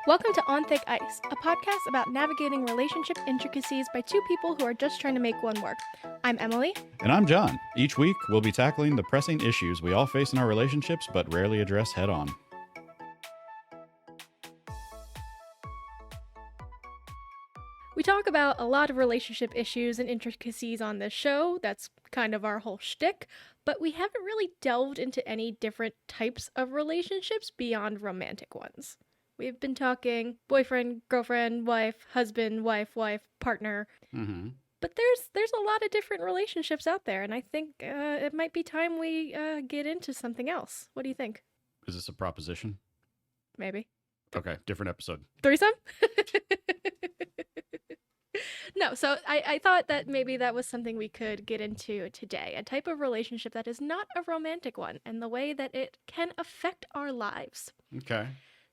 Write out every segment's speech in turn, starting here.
Welcome to On Thick Ice, a podcast about navigating relationship intricacies by two people who are just trying to make one work. I'm Emily. And I'm John. Each week, we'll be tackling the pressing issues we all face in our relationships but rarely address head on. We talk about a lot of relationship issues and intricacies on this show. That's kind of our whole shtick. But we haven't really delved into any different types of relationships beyond romantic ones. We've been talking boyfriend, girlfriend, wife, husband, wife, partner. Mm-hmm. But there's a lot of different relationships out there, and I think it might be time we get into something else. What do you think? Is this a proposition? Maybe. Okay, different episode. Threesome? No, so I thought that maybe that was something we could get into today. A type of relationship that is not a romantic one, and the way that it can affect our lives. Okay.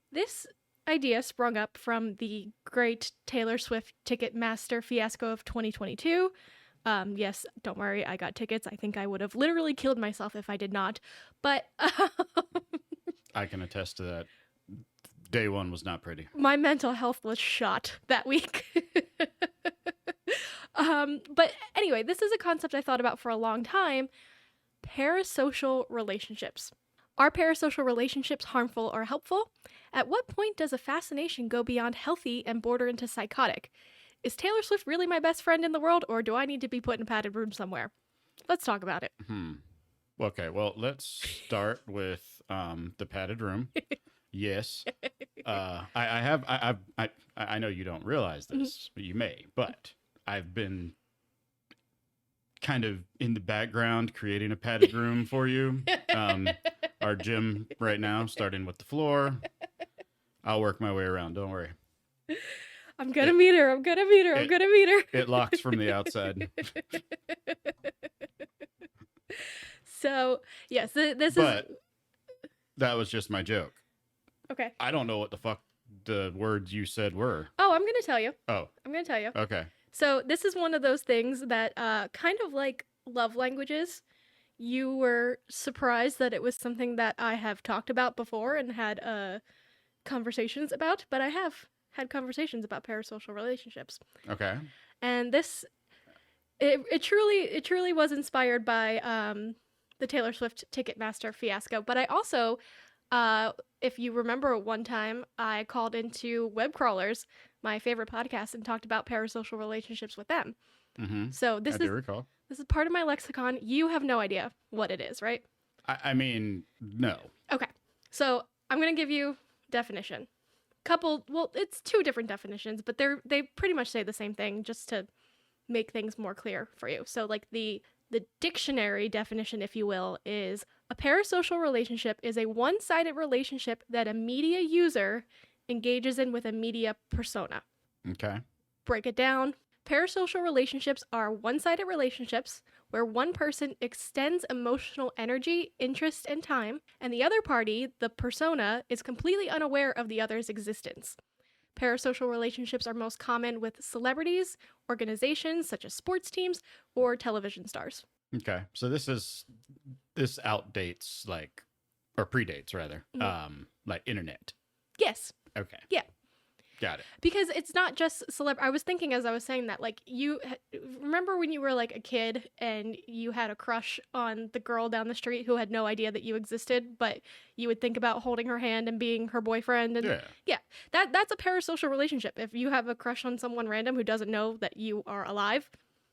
This idea sprung up from the great Taylor Swift Ticketmaster fiasco of 2022. Yes, don't worry, I got tickets. I think I would have literally killed myself if I did not. But I can attest to that. Day one was not pretty. My mental health was shot that week. But anyway, this is a concept I thought about for a long time. Parasocial relationships. Are parasocial relationships harmful or helpful? At what point does a fascination go beyond healthy and border into psychotic? Is Taylor Swift really my best friend in the world, or do I need to be put in a padded room somewhere? Let's talk about it. Okay, well, let's start with the padded room. Yes. I know you don't realize this, but you may, but I've been kind of in the background creating a padded room for you. Our gym right now, starting with the floor. I'll work my way around, don't worry. I'm gonna meet her. It locks from the outside. So, yes, But that was just my joke. Okay. I don't know what the fuck the words you said were. Oh, I'm gonna tell you. Oh. I'm gonna tell you. Okay. So this is one of those things that kind of like love languages. You were surprised that it was something that I have talked about before and had conversations about, but I have had conversations about parasocial relationships. Okay. And it truly was inspired by the Taylor Swift Ticketmaster fiasco. But I also, if you remember one time, I called into Web Crawlers, my favorite podcast, and talked about parasocial relationships with them. Mm-hmm. So I do recall. This is part of my lexicon. You have no idea what it is, right? I mean, no. Okay. So I'm going to give you definition. It's two different definitions, but they pretty much say the same thing just to make things more clear for you. So like the dictionary definition, if you will, is a parasocial relationship is a one-sided relationship that a media user engages in with a media persona. Okay. Break it down. Parasocial relationships are one-sided relationships where one person extends emotional energy, interest, and time, and the other party, the persona, is completely unaware of the other's existence. Parasocial relationships are most common with celebrities, organizations such as sports teams, or television stars. Okay. So this outdates or predates rather, like internet. Yes. Okay. Yeah. Got it. Because it's not just I was thinking as I was saying that, like, you remember when you were like a kid and you had a crush on the girl down the street who had no idea that you existed, but you would think about holding her hand and being her boyfriend. And yeah, that's a parasocial relationship. If you have a crush on someone random who doesn't know that you are alive,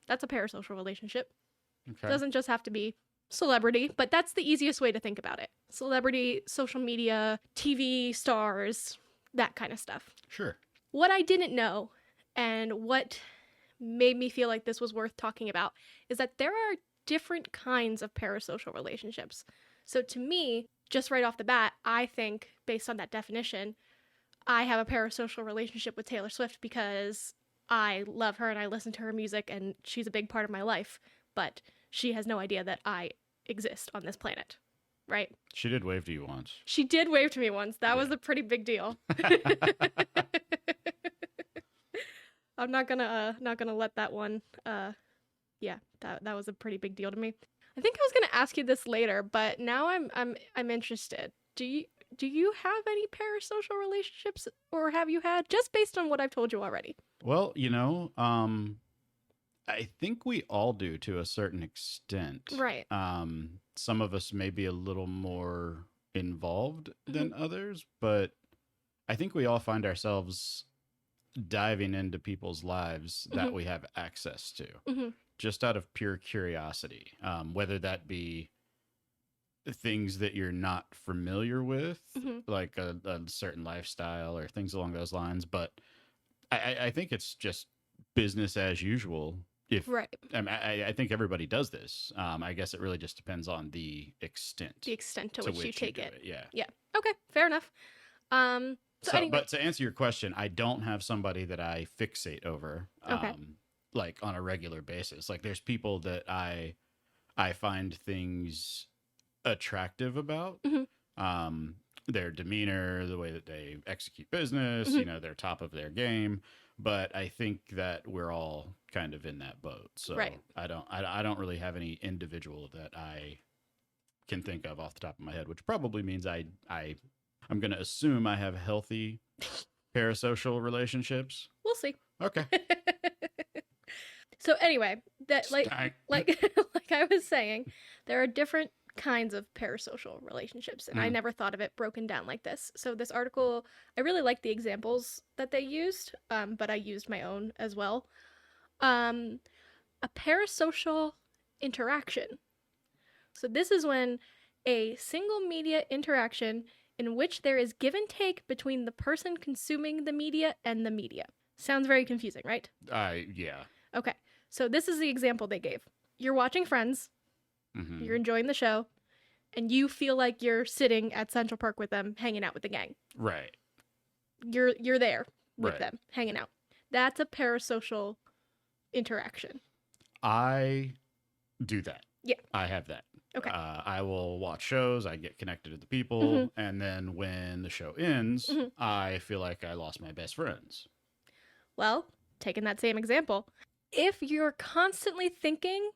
that's a parasocial relationship. Okay. It doesn't just have to be celebrity, but that's the easiest way to think about it. Celebrity, social media, TV stars, that kind of stuff. Sure. What I didn't know and what made me feel like this was worth talking about is that there are different kinds of parasocial relationships. So to me, just right off the bat, I think, based on that definition, I have a parasocial relationship with Taylor Swift because I love her and I listen to her music and she's a big part of my life, but she has no idea that I exist on this planet. Right? She did wave to you once. She did wave to me once. That was a pretty big deal. I'm not gonna let that one. Yeah, that was a pretty big deal to me. I think I was gonna ask you this later, but now I'm interested. Do do you have any parasocial relationships, or have you had, just based on what I've told you already? Well, I think we all do to a certain extent. Right. Some of us may be a little more involved than Mm-hmm. others, but I think we all find ourselves diving into people's lives that Mm-hmm. we have access to Mm-hmm. just out of pure curiosity, whether that be things that you're not familiar with, Mm-hmm. like a certain lifestyle or things along those lines. But I think it's just business as usual. If Right. I think everybody does this. I guess it really just depends on the extent The extent to to which you take do it. Yeah. Yeah. Okay. Fair enough. So So, anyway. but to answer your question, I don't have somebody that I fixate over, Okay. like on a regular basis. Like there's people that I find things attractive about. Mm-hmm. Their demeanor, the way that they execute business, Mm-hmm. they're top of their game. But I think that we're all kind of in that boat. So Right. I don't really have any individual that I can think of off the top of my head, which probably means I'm going to assume I have healthy parasocial relationships. We'll see. Okay. So anyway, that like Stank. like I was saying, there are different kinds of parasocial relationships, and I Mm. never thought of it broken down like this. So this article, I really liked the examples that they used, but I used my own as well. Um, a parasocial interaction. So this is when a single media interaction in which there is give and take between the person consuming the media and the media. Sounds very confusing, right? Yeah. Okay, so this is the example they gave. You're watching Friends, Hmm. you're enjoying the show, and you feel like you're sitting at Central Park with them, hanging out with the gang. Right. You're there with Right. them, hanging out. That's a parasocial interaction. I do that. Yeah. I have that. Okay. I will watch shows. I get connected to the people, Mhm. and then when the show ends, Mhm. I feel like I lost my best friends. Well, taking that same example, if you're constantly thinking,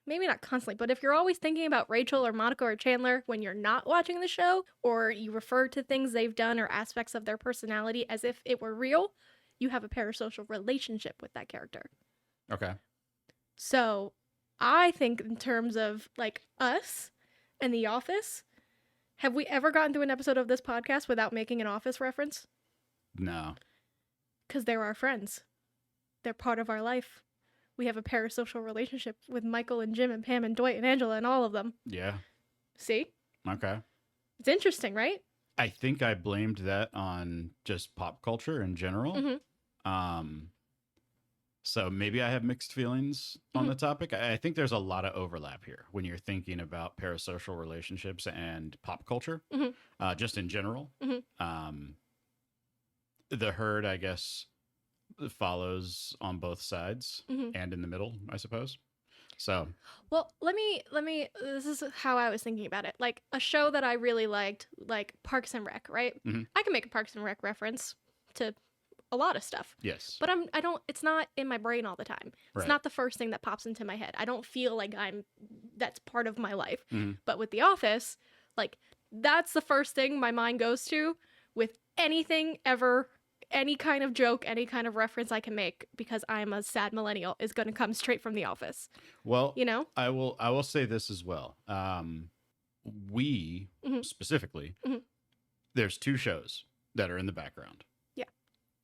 maybe not constantly, but if you're always thinking about Rachel or Monica or Chandler when you're not watching the show, or you refer to things they've done or aspects of their personality as if it were real, you have a parasocial relationship with that character. Okay. So I think in terms of like us and The Office, have we ever gotten through an episode of this podcast without making an Office reference? No. Because they're our friends. They're part of our life. We have a parasocial relationship with Michael and Jim and Pam and Dwight and Angela and all of them. Yeah. See? Okay. It's interesting, right? I think I blamed that on just pop culture in general. Mm-hmm. So maybe I have mixed feelings on the topic. I think there's a lot of overlap here when you're thinking about parasocial relationships and pop culture, just in general. Mhm. The herd, I guess, follows on both sides Mhm. and in the middle, I suppose. So, Well, let me. This is how I was thinking about it. Like a show that I really liked, like Parks and Rec, right? Mhm. I can make a Parks and Rec reference to a lot of stuff, yes. but I don't. It's not in my brain all the time. It's Right. not the first thing that pops into my head. I don't feel like that's part of my life. Mhm. But with The Office, like that's the first thing my mind goes to with anything ever. Any kind of joke, any kind of reference I can make because I'm a sad millennial is going to come straight from The Office. Well, You know? I will say this as well. We Mhm. specifically, Mhm. there's two shows that are in the background. Yeah.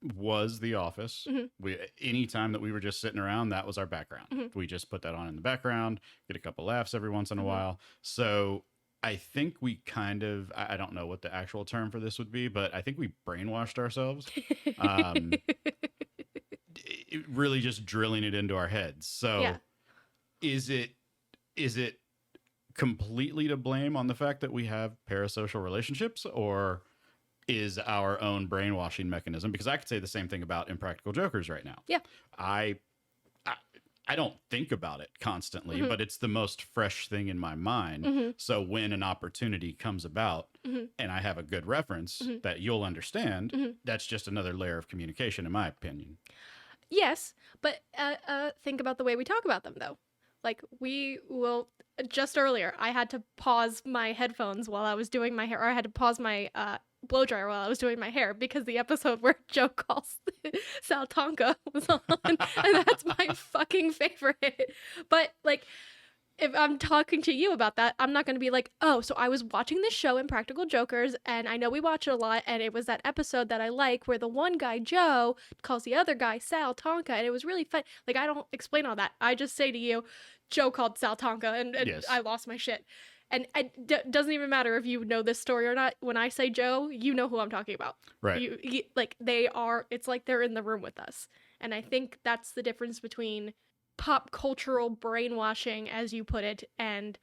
Was The Office. Mhm. Any time that we were just sitting around, that was our background. Mhm. We just put that on in the background, get a couple laughs every once in a Mhm. while. So I think we kind of, I don't know what the actual term for this would be, but I think we brainwashed ourselves. Really just drilling it into our heads. So Yeah. is it completely to blame on the fact that we have parasocial relationships, or is our own brainwashing mechanism? Because I could say the same thing about Impractical Jokers right now. Yeah. I don't think about it constantly, Mhm. but it's the most fresh thing in my mind. Mhm. So when an opportunity comes about Mhm. and I have a good reference Mhm. that you'll understand, Mhm. that's just another layer of communication, in my opinion. Yes, but think about the way we talk about them, though. Like, we will, just earlier, I had to pause my headphones while I was doing my hair, or I had to pause my blow dryer while I was doing my hair because the episode where Joe calls Sal Tonka was on, and that's my fucking favorite. But, like, if I'm talking to you about that, I'm not going to be like, oh, so I was watching this show Impractical Jokers, and I know we watch it a lot, and it was that episode that I like where the one guy, Joe, calls the other guy Sal Tonka, and it was really fun. Like, I don't explain all that. I just say to you, Joe called Sal Tonka, and Yes. I lost my shit. And it doesn't even matter if you know this story or not. When I say Joe, you know who I'm talking about. Right. Like, they are, it's like they're in the room with us. And I think that's the difference between pop cultural brainwashing, as you put it, and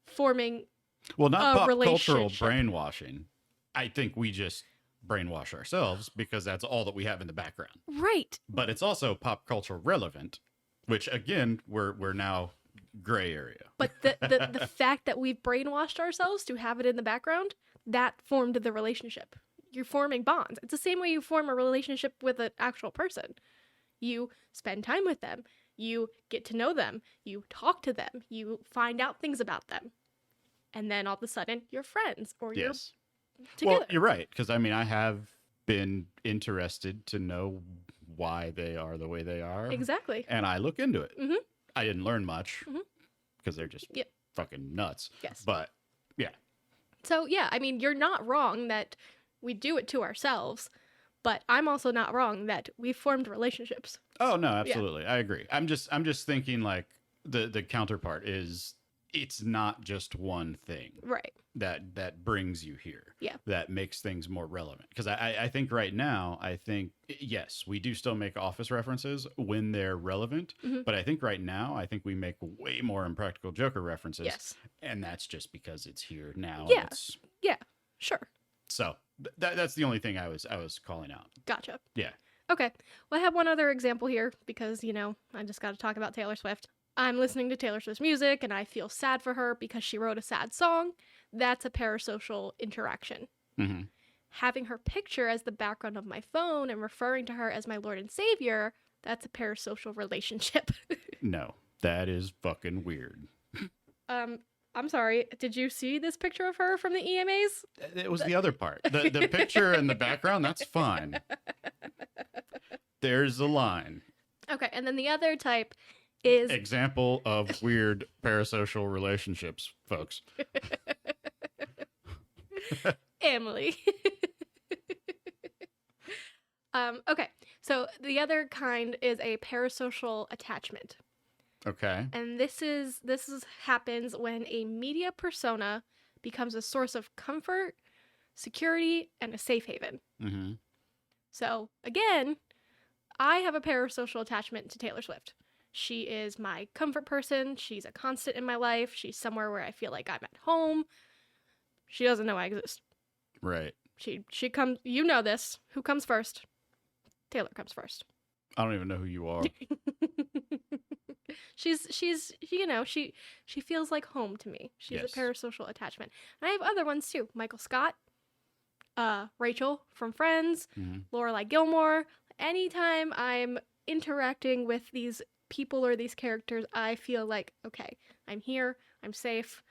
forming Well, not a pop cultural relationship. brainwashing. I think we just brainwash ourselves because that's all that we have in the background. Right. But it's also pop culture relevant, which again, we're now gray area. But the fact that we've brainwashed ourselves to have it in the background, that formed the relationship. You're forming bonds. It's the same way you form a relationship with an actual person. You spend time with them. You get to know them. You talk to them. You find out things about them. And then all of a sudden, you're friends or you're Yes. together. Well, you're right, because I mean, I have been interested to know why they are the way they are. Exactly. And I look into it. Mhm. I didn't learn much Mhm. because they're just Yep. fucking nuts. Yes. But yeah. So, yeah, I mean, you're not wrong that we do it to ourselves, but I'm also not wrong that we've formed relationships. Oh no, absolutely. I agree. I'm just thinking like the counterpart is it's not just one thing Right. that brings you here. Yeah. That makes things more relevant. Because I think right now, yes, we do still make Office references when they're relevant. Mhm. But I think right now, I think we make way more Impractical Joker references. Yes. And that's just because it's here now. Yeah. And it's, Sure. so that's the only thing I was calling out. Gotcha. Yeah. Okay. Well, I have one other example here because, I just got to talk about Taylor Swift. I'm listening to Taylor Swift's music and I feel sad for her because she wrote a sad song. That's a parasocial interaction. Mm-hmm. Having her picture as the background of my phone and referring to her as my Lord and Savior, that's a parasocial relationship. No, that is fucking weird. I'm sorry. Did you see this picture of her from the EMAs? It was the other part. The picture in the background, that's fine. There's a line. Okay, and then the other type is Example of weird parasocial relationships, folks. Emily. Okay, so the other kind is a parasocial attachment. Okay. And this happens when a media persona becomes a source of comfort, security, and a safe haven. Mm-hmm. So, again, I have a parasocial attachment to Taylor Swift. She is my comfort person. She's a constant in my life. She's somewhere where I feel like I'm at home. She doesn't know I exist. Right. She comes, you know this. Who comes first? Taylor comes first. I don't even know who you are. She's she feels like home to me. She's Yes. a parasocial attachment. And I have other ones too. Michael Scott, Rachel from Friends, Mm-hmm. Lorelai Gilmore. Anytime I'm interacting with these people or these characters, I feel like, okay, I'm here, I'm safe,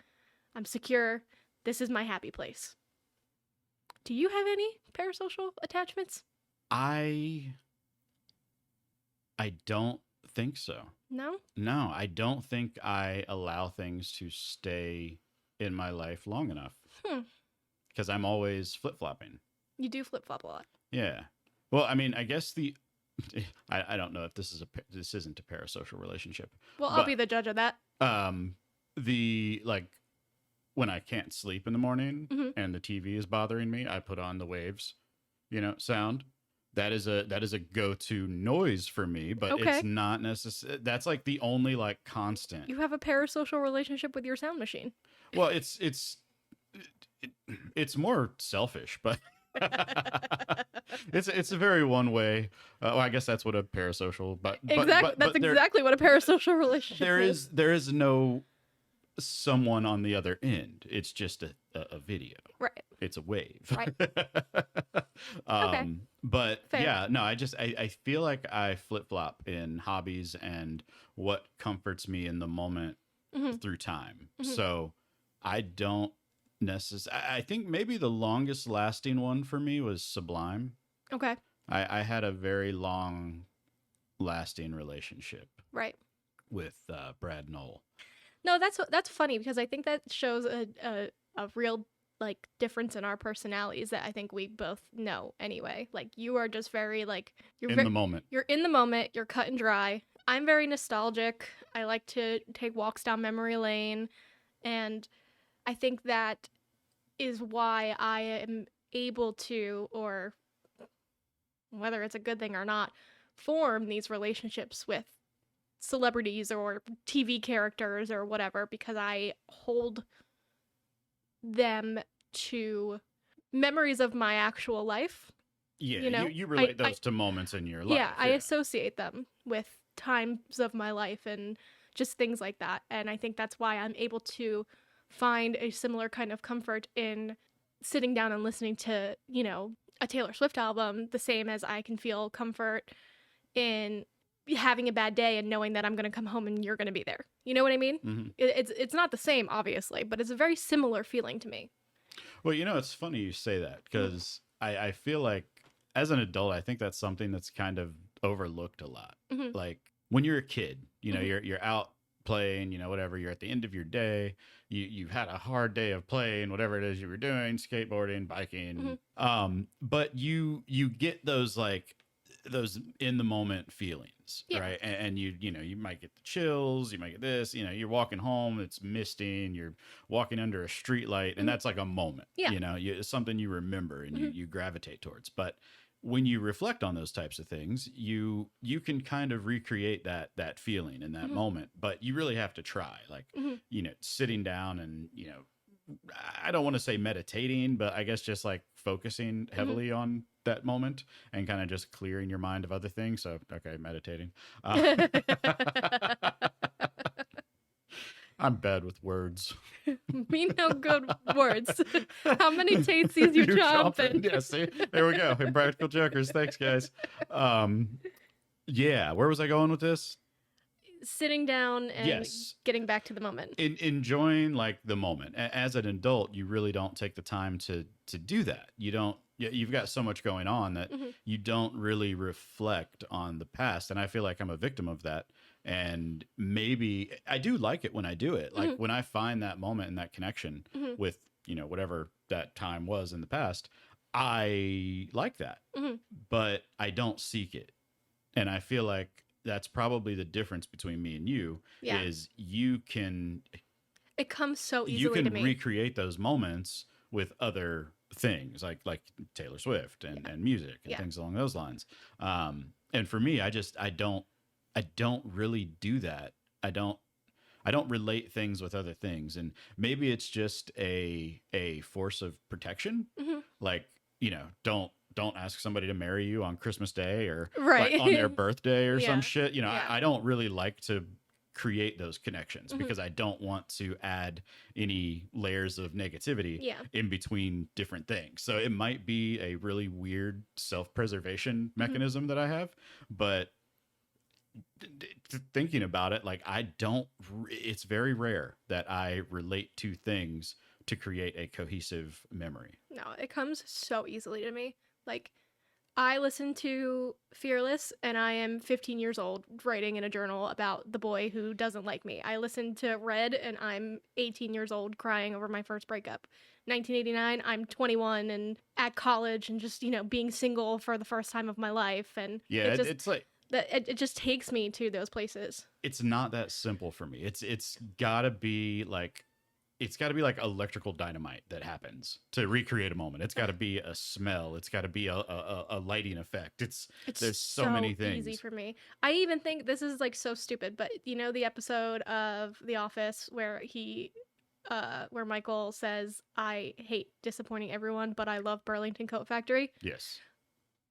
I'm secure. This is my happy place. Do you have any parasocial attachments? I don't think so. No? No, I don't think I allow things to stay in my life long enough. Because I'm always flip-flopping. You do flip-flop a lot. Yeah. Well, I mean, I guess I don't know if this isn't a parasocial relationship. Well, I'll But- be the judge of that. When I can't sleep in the morning Mhm. and the TV is bothering me, I put on the waves, sound. That is a go-to noise for me, but Okay. it's not necessary. That's like the only constant. You have a parasocial relationship with your sound machine. Well, it's more selfish, but it's a very one way. Well, I guess that's what a parasocial. But Exactly. but That's there- exactly what a parasocial relationship is. there is no someone on the other end. It's just a video. Right. it's a wave. Right. Okay. But Fair. yeah, no, I feel like I flip flop in hobbies and what comforts me in the moment Mhm. through time. Mhm. So I don't necessarily, I think maybe the longest lasting one for me was Sublime. Okay. I had a very long lasting relationship Right. with Brad Knoll. No, that's funny because I think that shows a real like difference in our personalities that I think we both know anyway. Like you are just very like In the moment. you're in the moment, you're cut and dry. I'm very nostalgic. I like to take walks down memory lane, and I think that is why I am able to, or whether it's a good thing or not, form these relationships with celebrities or TV characters or whatever because I hold them to memories of my actual life. Yeah, You know, you relate those to moments in your life. yeah, I associate them with times of my life and just things like that. And I think that's why I'm able to find a similar kind of comfort in sitting down and listening to, a Taylor Swift album, the same as I can feel comfort in having a bad day and knowing that I'm going to come home and you're going to be there. You know what I mean? Mm-hmm. It's not the same, obviously, but it's a very similar feeling to me. Well, it's funny you say that because I feel like as an adult, I think that's something that's kind of overlooked a lot. Mm-hmm. Like when you're a kid, Mhm. you're out playing, whatever, you're at the end of your day, you've had a hard day of playing, whatever it is you were doing, skateboarding, biking. But you get those like those in the moment feelings, Yeah. right? And you might get the chills, you might get this, you're walking home, it's misting, you're walking under a street light, and that's like a moment. Yeah. It's something you remember and Mhm. you gravitate towards. But when you reflect on those types of things, you can kind of recreate that feeling in that moment, but you really have to try. Like, sitting down and, I don't want to say meditating, but I guess just like focusing heavily on that moment and kind of just clearing your mind of other things. So, okay, meditating. I'm bad with words. Me no good words. How many tasties you chomping? Yeah, see? There we go. Impractical Jokers. Thanks, guys. Yeah, where was I going with this? Sitting down and Yes. getting back to the moment. Enjoying like the moment. As an adult, you really don't take the time to do that. You've got so much going on that you don't really reflect on the past. And I feel like I'm a victim of that. And maybe I do like it when I do it. Like when I find that moment and that connection with, whatever that time was in the past, I like that. But I don't seek it. And I feel like that's probably the difference between me and you is it comes so easily you can to me. recreate those moments with other things like Taylor Swift and music and things along those lines. And for me, I don't really do that. I don't relate things with other things. And maybe it's just a force of protection. Like, don't ask somebody to marry you on Christmas Day or like on their birthday or some shit. I don't really like to create those connections because I don't want to add any layers of negativity in between different things. So it might be a really weird self-preservation mechanism that I have, but thinking about it, like it's very rare that I relate to things to create a cohesive memory. No, it comes so easily to me. Like, I listen to Fearless and I am 15 years old writing in a journal about the boy who doesn't like me. I listen to Red and I'm 18 years old crying over my first breakup. 1989, I'm 21 and at college and just, being single for the first time of my life. And it's like that it just takes me to those places. It's not that simple for me. It's gotta be like electrical dynamite that happens to recreate a moment. It's got to be a smell. It's got to be a lighting effect. There's so many things. Easy for me. I even think this is like so stupid, but the episode of The Office where where Michael says, "I hate disappointing everyone, but I love Burlington Coat Factory." Yes.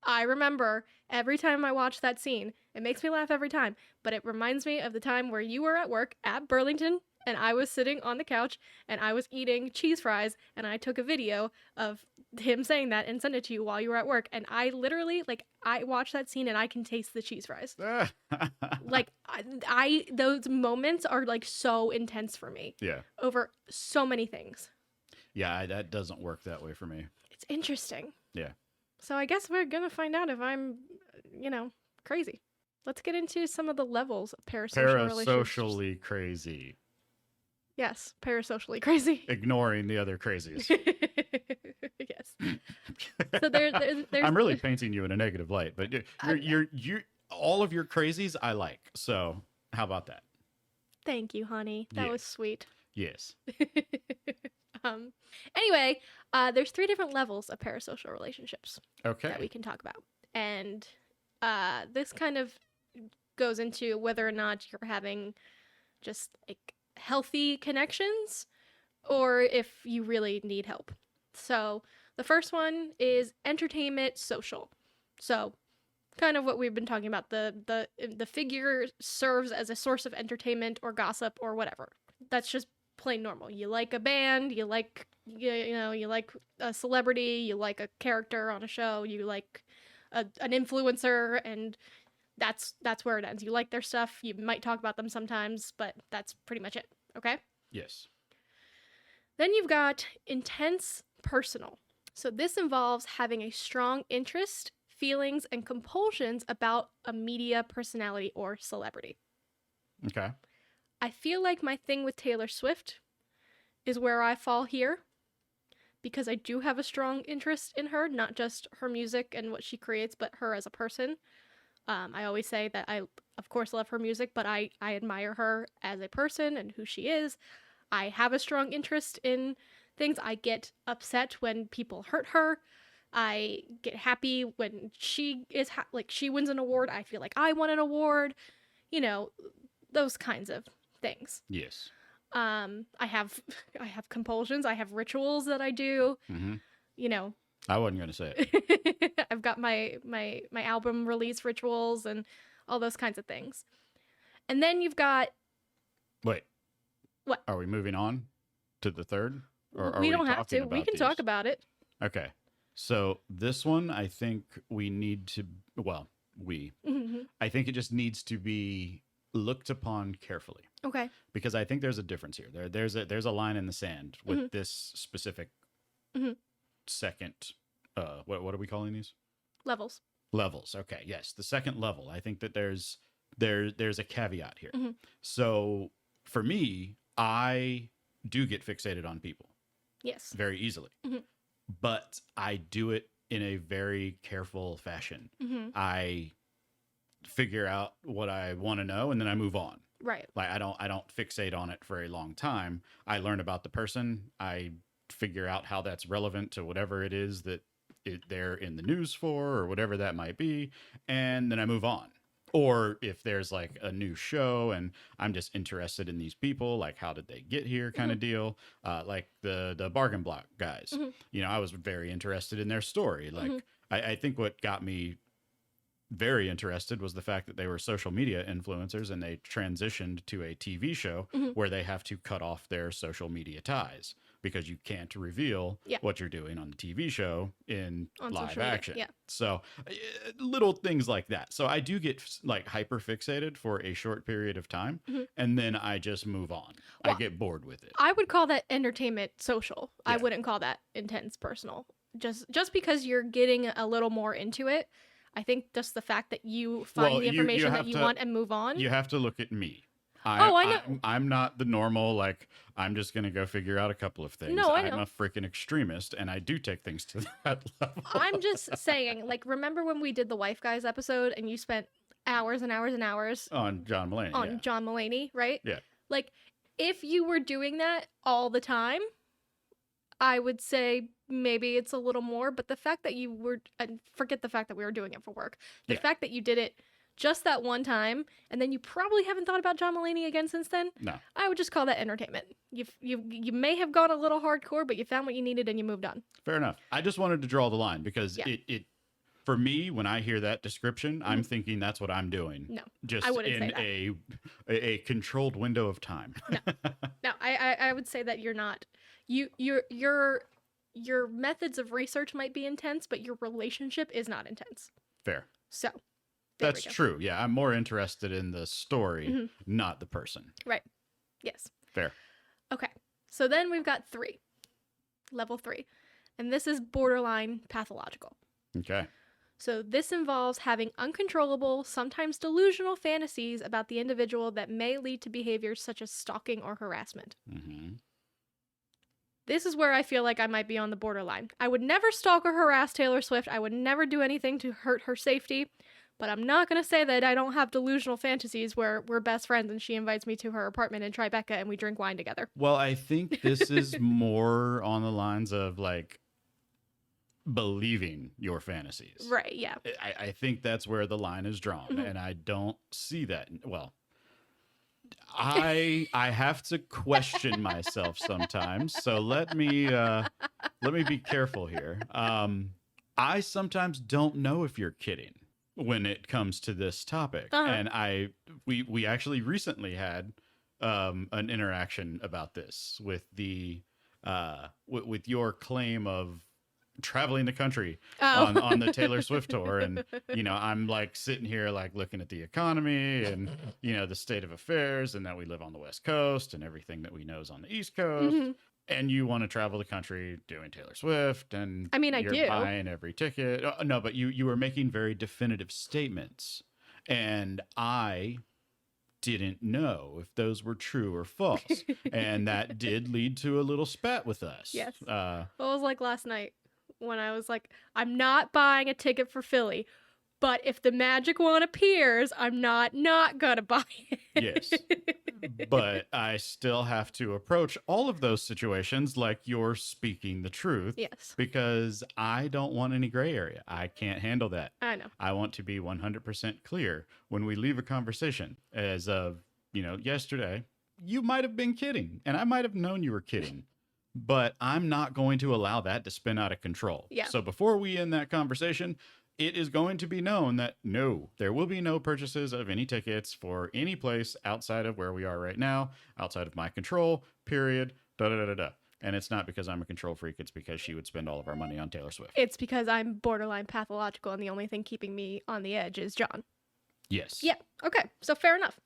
I remember every time I watch that scene, it makes me laugh every time, but it reminds me of the time where you were at work at Burlington and I was sitting on the couch and I was eating cheese fries and I took a video of him saying that and sent it to you while you were at work, and I literally, like, I watched that scene and I can taste the cheese fries. Like, I those moments are like so intense for me. Yeah. Over so many things. Yeah, that doesn't work that way for me. It's interesting. Yeah. So I guess we're gonna find out if I'm, crazy. Let's get into some of the levels of parasocial relationships. Parasocially crazy. Yes, parasocially crazy. Ignoring the other crazies. Yes. So there's I'm really painting you in a negative light, but you're all of your crazies I like. So how about that? Thank you, honey. That was sweet. Yes. Anyway, there's 3 different levels of parasocial relationships that we can talk about. And this kind of goes into whether or not you're having just like healthy connections or if you really need help. So the first one is entertainment social. So kind of what we've been talking about. The figure serves as a source of entertainment or gossip or whatever. That's just plain normal. You like a band, you like you like a celebrity, you like a character on a show, you like an influencer, and that's where it ends. You like their stuff, you might talk about them sometimes, but that's pretty much it. Okay? Yes. Then you've got intense personal. So this involves having a strong interest, feelings, and compulsions about a media personality or celebrity. Okay. I feel like my thing with Taylor Swift is where I fall here, because I do have a strong interest in her, not just her music and what she creates, but her as a person. I always say that I, of course, love her music, but I admire her as a person and who she is. I have a strong interest in things. I get upset when people hurt her. I get happy when she is she wins an award. I feel like I won an award. Those kinds of things. Yes. I have compulsions. I have rituals that I do. Mm-hmm. I wasn't going to say it. I've got my album release rituals and all those kinds of things. And then you've got... Wait. What? Are we moving on to the third? Or are we don't have to. We can these? talk about it. Okay. So this one, I think we need to... Well, I think it just needs to be looked upon carefully. Okay. Because I think there's a difference here. There's a line in the sand with this specific second, what are we calling these? Levels. Okay. Yes. The second level. I think that there's a caveat here. So for me, I do get fixated on people. Yes. Very easily. But I do it in a very careful fashion. I figure out what I want to know and then I move on. Right. Like I don't fixate on it for a long time. I learn about the person. I figure out how that's relevant to whatever it is that they're in the news for or whatever that might be. And then I move on. Or if there's like a new show and I'm just interested in these people, like how did they get here kind of deal. Like the Bargain Block guys, I was very interested in their story. Like I think what got me very interested was the fact that they were social media influencers and they transitioned to a TV show where they have to cut off their social media ties because you can't reveal what you're doing on the TV show on live action. Yeah. So little things like that. So I do get like hyper fixated for a short period of time and then I just move on. Well, I get bored with it. I would call that entertainment social. Yeah. I wouldn't call that intense personal. Just because you're getting a little more into it. I think just the fact that you find the information that you want and move on. You have to look at me. I know. I'm not the normal, like, I'm just going to go figure out a couple of things. No, I know. I'm a freaking extremist, and I do take things to that level. I'm just saying, like, remember when we did the Wife Guys episode and you spent hours and hours and hours on John Mulaney. John Mulaney, right? Yeah. Like, if you were doing that all the time, I would say maybe it's a little more, but the fact that you were, and forget the fact that we were doing it for work, the fact that you did it just that one time, and then you probably haven't thought about John Mulaney again since then. No. I would just call that entertainment. You may have gone a little hardcore, but you found what you needed and you moved on. Fair enough. I just wanted to draw the line because it For me, when I hear that description, I'm thinking that's what I'm doing. No, just I wouldn't in say a controlled window of time. No, no, I would say that you're not. Your methods of research might be intense, but your relationship is not intense. Fair. So that's true. Yeah, I'm more interested in the story, not the person. Right. Yes. Fair. Okay. So then we've got 3. Level 3. And this is borderline pathological. Okay. So this involves having uncontrollable, sometimes delusional fantasies about the individual that may lead to behaviors such as stalking or harassment. Mm-hmm. This is where I feel like I might be on the borderline. I would never stalk or harass Taylor Swift. I would never do anything to hurt her safety. But I'm not going to say that I don't have delusional fantasies where we're best friends and she invites me to her apartment in Tribeca and we drink wine together. Well, I think this is more on the lines of like believing your fantasies. Right, yeah. I think that's where the line is drawn, and I don't see that. Well, I have to question myself sometimes, so let me be careful here. I sometimes don't know if you're kidding when it comes to this topic, and we actually recently had an interaction about this with the with your claim of traveling the country on the Taylor Swift tour. And, I'm like sitting here, like looking at the economy and, the state of affairs and that we live on the West Coast and everything that we know is on the East Coast. And you want to travel the country doing Taylor Swift. And I mean, I you're do. buying every ticket. No, but you were making very definitive statements. And I didn't know if those were true or false. And that did lead to a little spat with us. Yes. It was like last night when I was like, I'm not buying a ticket for Philly, but if the magic one appears, I'm not gonna buy it. Yes. But I still have to approach all of those situations like you're speaking the truth. Yes. Because I don't want any gray area. I can't handle that. I know. I want to be 100% clear when we leave a conversation. As of, yesterday, you might have been kidding, and I might have known you were kidding. But I'm not going to allow that to spin out of control. Yeah. So before we end that conversation, it is going to be known that no, there will be no purchases of any tickets for any place outside of where we are right now, outside of my control, period, da-da-da-da-da. And it's not because I'm a control freak. It's because she would spend all of our money on Taylor Swift. It's because I'm borderline pathological and the only thing keeping me on the edge is John. Yes. Yeah. Okay. So fair enough.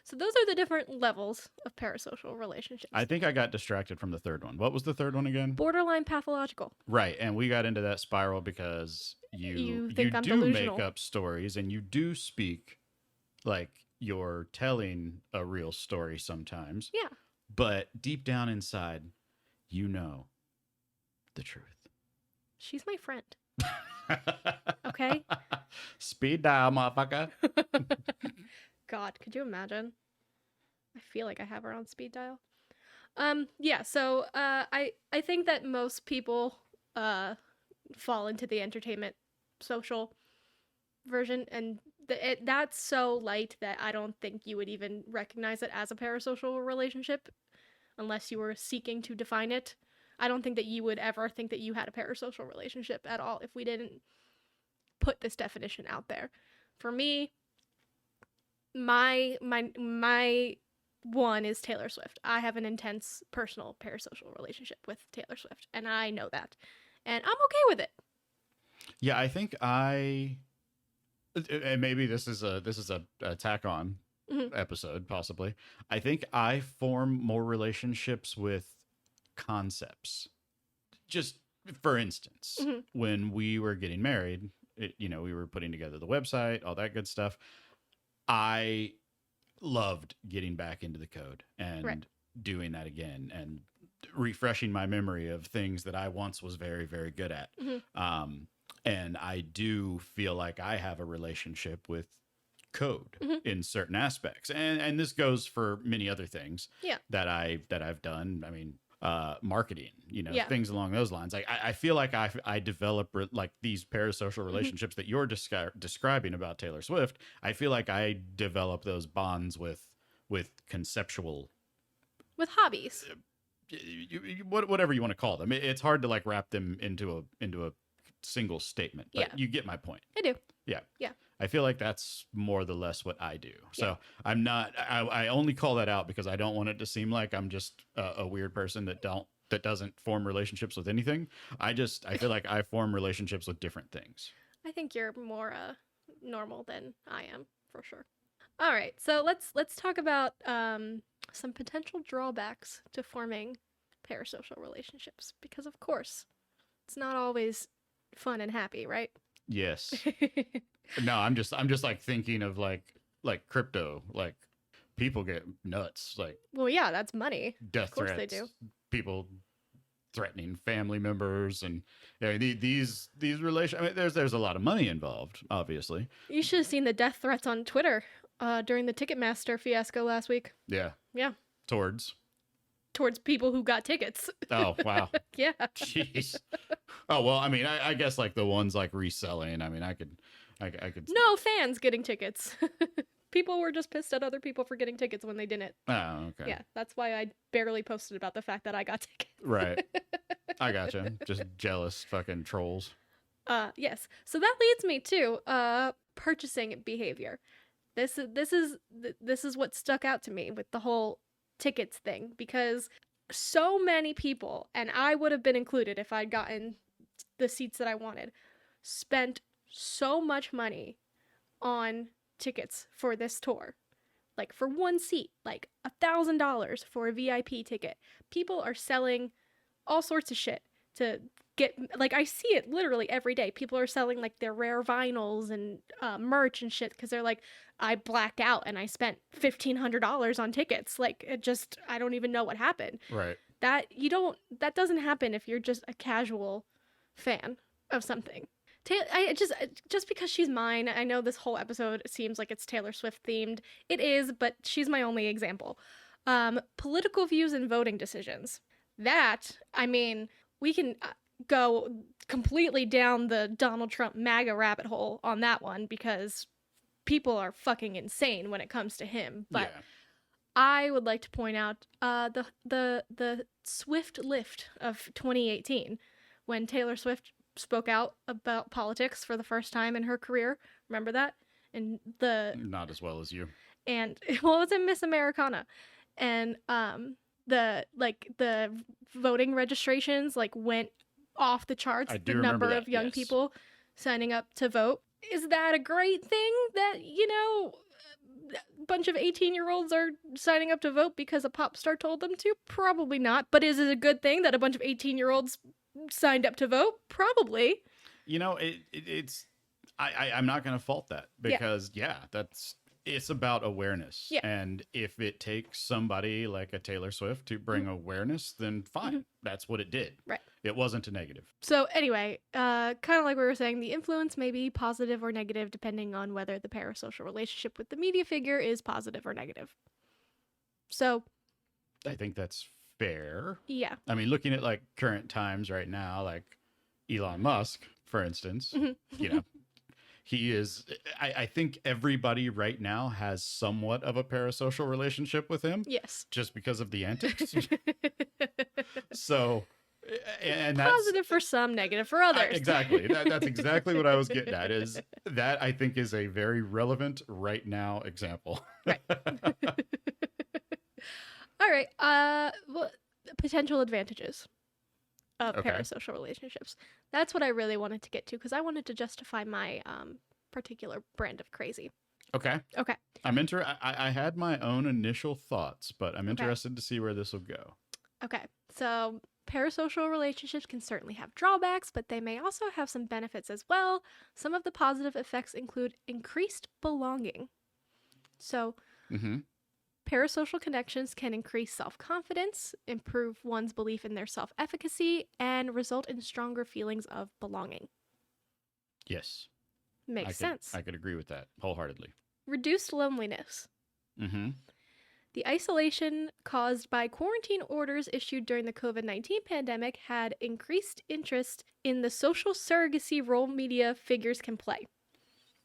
So those are the different levels of parasocial relationships. I think I got distracted from the third one. What was the third one again? Borderline pathological. Right. And we got into that spiral because you think I'm do delusional. make up stories and you do speak like you're telling a real story sometimes. Yeah. But deep down inside, you know the truth. She's my friend. Okay? Speed dial, motherfucker. God, could you imagine? I feel like I have her on speed dial. Yeah, so I think that most people fall into the entertainment social version, and that's so light that I don't think you would even recognize it as a parasocial relationship unless you were seeking to define it. I don't think that you would ever think that you had a parasocial relationship at all if we didn't put this definition out there. For me, my one is Taylor Swift. I have an intense personal parasocial relationship with Taylor Swift, and I know that, and I'm okay with it. Yeah, I think and maybe this is a tack on episode, possibly. I think I form more relationships with concepts. Just for instance, when we were getting married, we were putting together the website, all that good stuff. I loved getting back into the code and doing that again and refreshing my memory of things that I once was very, very good at. And I do feel like I have a relationship with code in certain aspects. And this goes for many other things that I've done. I mean, marketing, things along those lines. I feel like I develop like these parasocial relationships that you're describing about Taylor Swift. I feel like I develop those bonds with conceptual, with hobbies, whatever you want to call them. It's hard to like wrap them into a single statement. But you get my point. I do. Yeah. Yeah. I feel like that's more or less what I do. So I'm not, I only call that out because I don't want it to seem like I'm just a weird person that doesn't form relationships with anything. I feel like I form relationships with different things. I think you're more normal than I am, for sure. All right, so let's talk about some potential drawbacks to forming parasocial relationships, because of course, it's not always fun and happy, right? Yes. No, I'm just like thinking of like crypto, like people get nuts, like well, yeah, that's money. Death of course threats, they do. people threatening family members, and these relations. I mean, there's a lot of money involved, obviously. You should have seen the death threats on Twitter during the Ticketmaster fiasco last week. Yeah. Yeah. Towards people who got tickets. Oh, wow. Yeah. Jeez. Oh, well, I mean, I guess like the ones like reselling. I mean, I could. No fans getting tickets. People were just pissed at other people for getting tickets when they didn't. Oh, okay. Yeah, that's why I barely posted about the fact that I got tickets. Right. I gotcha. Just jealous fucking trolls. Yes. So that leads me to purchasing behavior. This is what stuck out to me with the whole tickets thing, because so many people, and I would have been included if I'd gotten the seats that I wanted, spent so much money on tickets for this tour. Like for one seat, like $1,000 for a VIP ticket. People are selling all sorts of shit to get, like, I see it literally every day. People are selling like their rare vinyls and merch and shit because they're like, I blacked out and I spent $1,500 on tickets. Like, I don't even know what happened. Right. That doesn't happen if you're just a casual fan of something. Just because she's mine, I know this whole episode seems like it's Taylor Swift themed. It is, but she's my only example. Political views and voting decisions. That, I mean, we can go completely down the Donald Trump MAGA rabbit hole on that one, because people are fucking insane when it comes to him. But yeah. I would like to point out the Swift lift of 2018, when Taylor Swift spoke out about politics for the first time in her career. Remember that? And not as well as you. And well, it was in Miss Americana, and the voting registrations like went off the charts. The number of young people signing up to vote. Is that a great thing that, a bunch of 18-year-olds are signing up to vote because a pop star told them to? Probably not. But is it a good thing that a bunch of 18-year-olds signed up to vote? Probably. I'm not going to fault that, because it's about awareness. Yeah. And if it takes somebody like a Taylor Swift to bring awareness, then fine. Mm-hmm. That's what it did. Right. It wasn't a negative. So anyway, kind of like we were saying, the influence may be positive or negative depending on whether the parasocial relationship with the media figure is positive or negative. So I think that's fair. Yeah. I mean, looking at like current times right now, like Elon Musk, for instance, he is, I think everybody right now has somewhat of a parasocial relationship with him. Yes. Just because of the antics. So, and that's positive for some, negative for others. Exactly. That's exactly what I was getting at, is that I think is a very relevant right now example. Right. All right. Well, potential advantages of parasocial relationships. That's what I really wanted to get to, because I wanted to justify my particular brand of crazy. Okay. Okay. I had my own initial thoughts, but I'm interested to see where this will go. Okay. So parasocial relationships can certainly have drawbacks, but they may also have some benefits as well. Some of the positive effects include increased belonging. So parasocial connections can increase self-confidence, improve one's belief in their self-efficacy, and result in stronger feelings of belonging. Yes. Makes sense. I could agree with that wholeheartedly. Reduced loneliness. Mm-hmm. The isolation caused by quarantine orders issued during the COVID-19 pandemic had increased interest in the social surrogacy role media figures can play.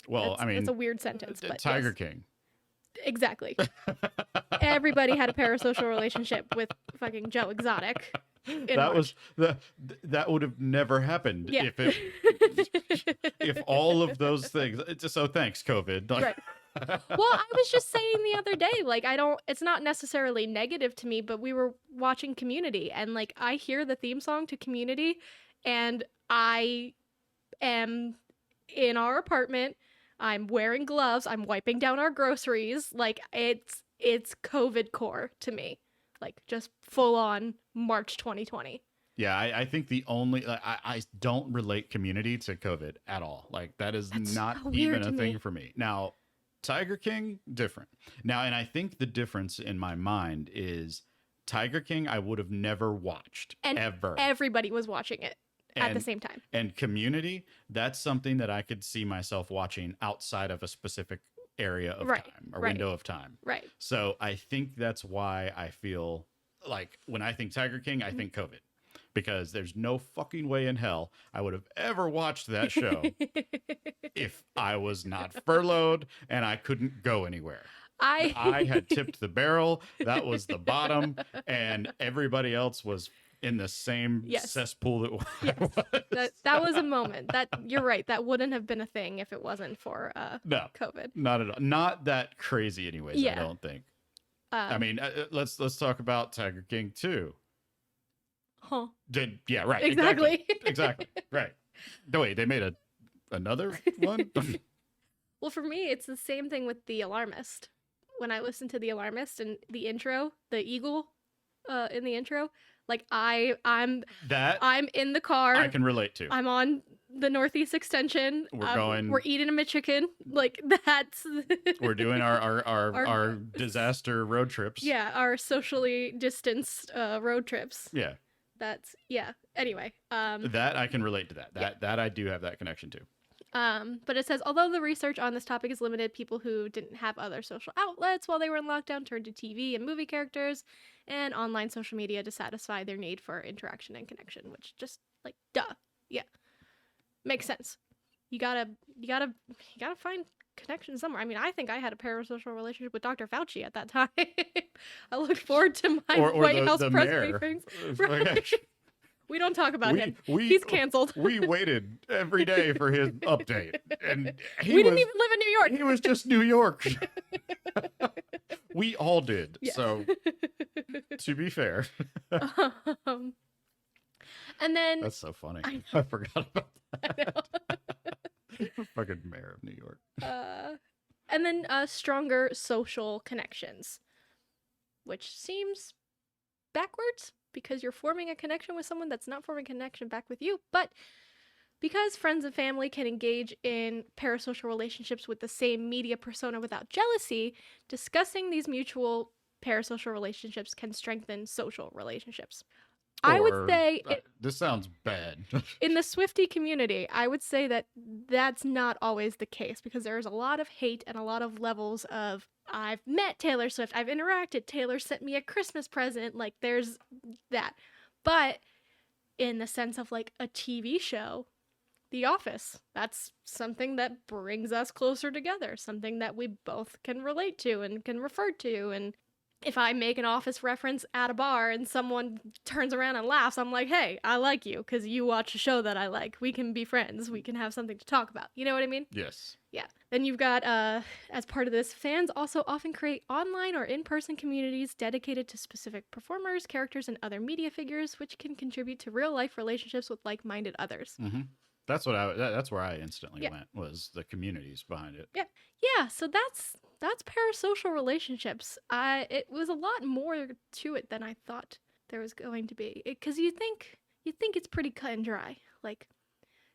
Well, it's a weird sentence, but Tiger King. Exactly. Everybody had a parasocial relationship with fucking Joe Exotic. in That was March. that would have never happened Yeah. if all of those things. So thanks, COVID. Right. Well, I was just saying the other day, like, it's not necessarily negative to me, but we were watching Community, and like, I hear the theme song to Community, and I am in our apartment. I'm wearing gloves. I'm wiping down our groceries. Like, it's COVID core to me. Like, just full on March 2020. Yeah, I think the only I don't relate Community to COVID at all. Like that is That's not so even weird a to thing me. for me. Now, Tiger King, different. Now, and I think the difference in my mind is Tiger King I would have never watched And ever. everybody was watching it at the same time. And Community, that's something that I could see myself watching outside of a specific area of Right, time or right. window of time. Right. So I think that's why I feel like when I think Tiger King, I think COVID. Because there's no fucking way in hell I would have ever watched that show if I was not furloughed and I couldn't go anywhere. I had tipped the barrel. That was the bottom. And everybody else was in the same Yes. cesspool that Yes. I was. That was a moment. That you're right. That wouldn't have been a thing if it wasn't for No, COVID. not at all. Not that crazy anyways, Yeah. I don't think. I mean, let's talk about Tiger King 2. Huh. Yeah, right. Exactly. Exactly. Right. No, wait, they made another one? Well, for me, it's the same thing with The Alarmist. When I listen to The Alarmist and the intro, the eagle in the intro, like I'm in the car. I can relate to. I'm on the Northeast Extension. We're eating a McChicken. Like that's. We're doing our disaster road trips. Yeah, our socially distanced road trips. Yeah. Anyway. That I can relate to that. That I do have that connection to. But it says, although the research on this topic is limited, people who didn't have other social outlets while they were in lockdown turned to TV and movie characters and online social media to satisfy their need for interaction and connection, which just like, duh. Yeah. Makes sense. You gotta find connection somewhere. I mean, I think I had a parasocial relationship with Dr. Fauci at that time. I look forward to my White House press mayor. briefings. Right. We don't talk about him. He's canceled. We waited every day for his update, and we didn't even live in New York. He was just New York. We all did. Yes. So, to be fair, and then that's so funny. I forgot about that. Fucking mayor of New York. And then stronger social connections, which seems backwards because you're forming a connection with someone that's not forming a connection back with you. But because friends and family can engage in parasocial relationships with the same media persona without jealousy, discussing these mutual parasocial relationships can strengthen social relationships. I would say this sounds bad. In the Swiftie community, I would say that that's not always the case because there's a lot of hate and a lot of levels of I've met Taylor Swift, I've interacted, Taylor sent me a Christmas present, like there's that. But in the sense of like a TV show, The Office, that's something that brings us closer together, something that we both can relate to and can refer to. And if I make an Office reference at a bar and someone turns around and laughs, I'm like, hey, I like you because you watch a show that I like. We can be friends. We can have something to talk about. You know what I mean? Yes. Yeah. Then you've got, as part of this, fans also often create online or in-person communities dedicated to specific performers, characters, and other media figures, which can contribute to real-life relationships with like-minded others. Mm-hmm. That's where I instantly went, was the communities behind it. Yeah. Yeah, so that's parasocial relationships. It was a lot more to it than I thought there was going to be. Because you think it's pretty cut and dry. Like,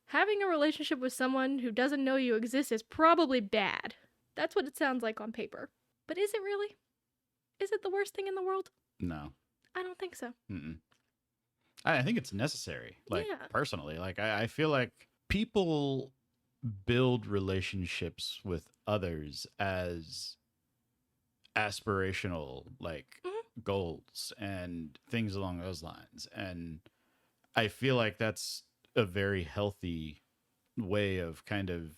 having a relationship with someone who doesn't know you exist is probably bad. That's what it sounds like on paper. But is it really? Is it the worst thing in the world? No. I don't think so. Mm-mm. I think it's necessary. Like, yeah. Personally, like I feel like people build relationships with others as aspirational, like goals and things along those lines. And I feel like that's a very healthy way of kind of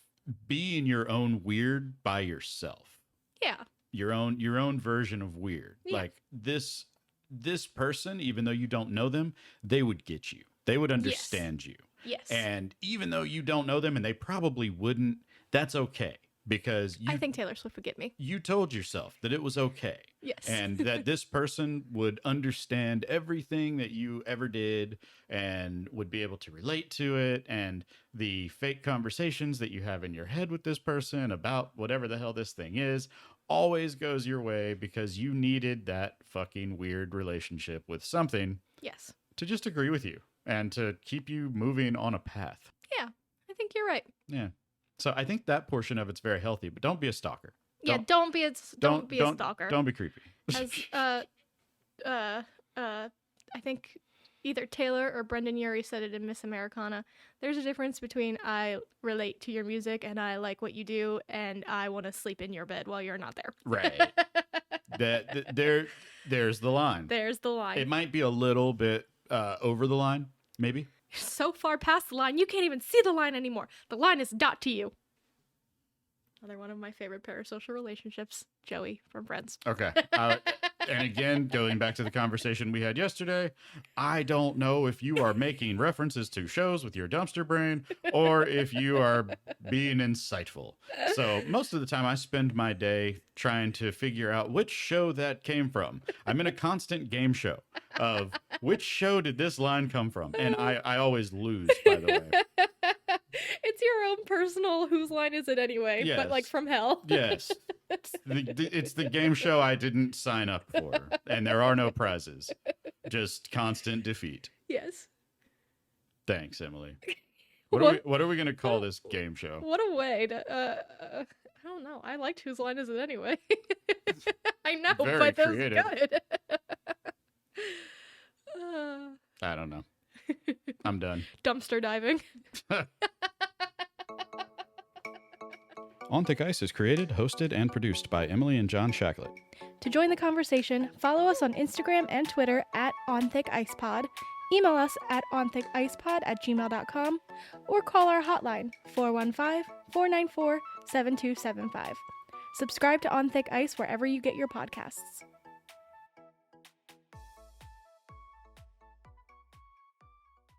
being your own weird by yourself. Yeah. Your own version of weird. Yeah. Like this this person, even though you don't know them, they would get you. They would understand you. Yes. And even though you don't know them and they probably wouldn't, that's okay. Because I think Taylor Swift would get me. You told yourself that it was okay. Yes. And that this person would understand everything that you ever did and would be able to relate to it. And the fake conversations that you have in your head with this person about whatever the hell this thing is always goes your way because you needed that fucking weird relationship with something. Yes. To just agree with you and to keep you moving on a path. Yeah, I think you're right. Yeah. So I think that portion of it's very healthy, but don't be a stalker. Don't be a stalker. Don't be creepy. As I think either Taylor or Brendan Urie said it in Miss Americana. There's a difference between I relate to your music and I like what you do and I want to sleep in your bed while you're not there. Right. There's the line. There's the line. It might be a little bit over the line, maybe. So far past the line, you can't even see the line anymore. The line is dot to you. Another one of my favorite parasocial relationships, Joey from Friends. Okay. And again, going back to the conversation we had yesterday, I don't know if you are making references to shows with your dumpster brain or if you are being insightful. So most of the time I spend my day trying to figure out which show that came from. I'm in a constant game show of which show did this line come from? And I always lose, by the way. It's your own personal whose line is it anyway, yes. But like from hell. Yes. It's the game show I didn't sign up for, and there are no prizes. Just constant defeat. Yes. Thanks, Emily. What are we going to call this game show? What a way to... I don't know. I liked whose line is it anyway. I know, Very but that creative. was good. I don't know. I'm done. Dumpster diving. On Thick Ice is created, hosted, and produced by Emily and John Shacklet. To join the conversation, follow us on Instagram and Twitter at OnThickIcePod, email us at onthickIcepod@gmail.com, or call our hotline 415-494-7275. Subscribe to On Thick Ice wherever you get your podcasts.